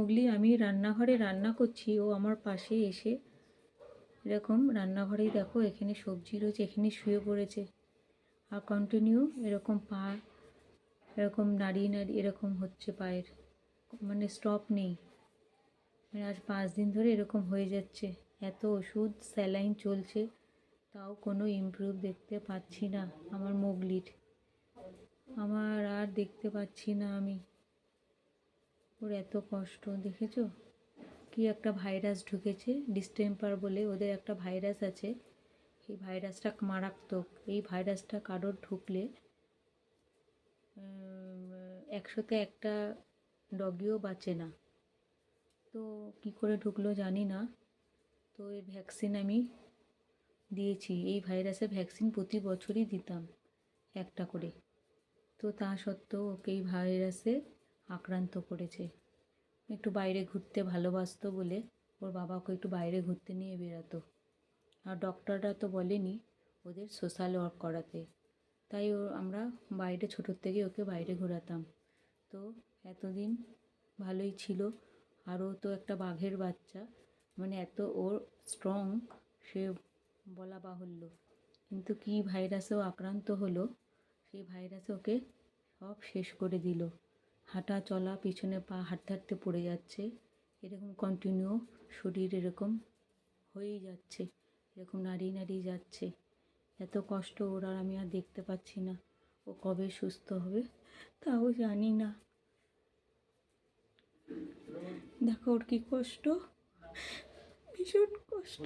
Mowgli আমি রান্নাঘরে রান্না করছি, ও আমার পাশে এসে এরকম রান্নাঘরেই দেখো এখানে সবজি রয়েছে, এখানে শুয়ে পড়েছে আর কন্টিনিউ এরকম পা এরকম নাড়িয়ে নাড়িয়ে এরকম হচ্ছে পায়ের, মানে স্টপ নেই। মানে আজ 5 দিন ধরে এরকম হয়ে যাচ্ছে। এত ওষুধ স্যালাইন চলছে, তাও কোনো ইমপ্রুভ দেখতে পাচ্ছি না আমার মোগলির। আমার আর দেখতে পাচ্ছি না আমি। ওর এত কষ্ট দেখেছো, কি একটা ভাইরাস ঢুকেছে, ডিস্টেম্পার বলে ওদের একটা ভাইরাস আছে। এই ভাইরাসটা মারাত্মক। এই ভাইরাসটা কারোর ঢুকলে 100-তে 1টা ডগিও বাঁচে না। তো কি করে ঢুকলো জানি না। তো এর ভ্যাকসিন আমি দিয়েছি। এই ভাইরাসের ভ্যাকসিন প্রতি বছরই দিতাম একটা করে। তো তা সত্ত্বেও ওকে এই ভাইরাসে আক্রান্ত করেছে। একটু বাইরে ঘুরতে ভালোবাসতো বলে ওর বাবা ওকে একটু বাইরে ঘুরতে নিয়ে বেরাতো। আর ডক্টররা তো বলেনি ওদের সোশ্যাল ওয়ার্ক করাতে, তাই আমরা বাইরে ছোটোর থেকে ওকে বাইরে ঘোরাতাম। তো এতদিন ভালোই ছিল। আরও তো একটা বাঘের বাচ্চা, মানে এত ওর স্ট্রং সে বলা বাহুল্য। কিন্তু কী ভাইরাসেও আক্রান্ত হলো, সেই ভাইরাসে ওকে সব শেষ করে দিল। হাঁটা চলা, পিছনে পা হাঁটতে হাঁটতে পড়ে যাচ্ছে, এরকম কন্টিনিউ শরীর এরকম হয়েই যাচ্ছে, এরকম নাড়িয়ে নাড়িয়ে যাচ্ছে। এত কষ্ট ওর, আর আমি আর দেখতে পাচ্ছি না ও কবে সুস্থ হবে তাও জানি না। দেখো ওর কী কষ্ট, ভীষণ কষ্ট।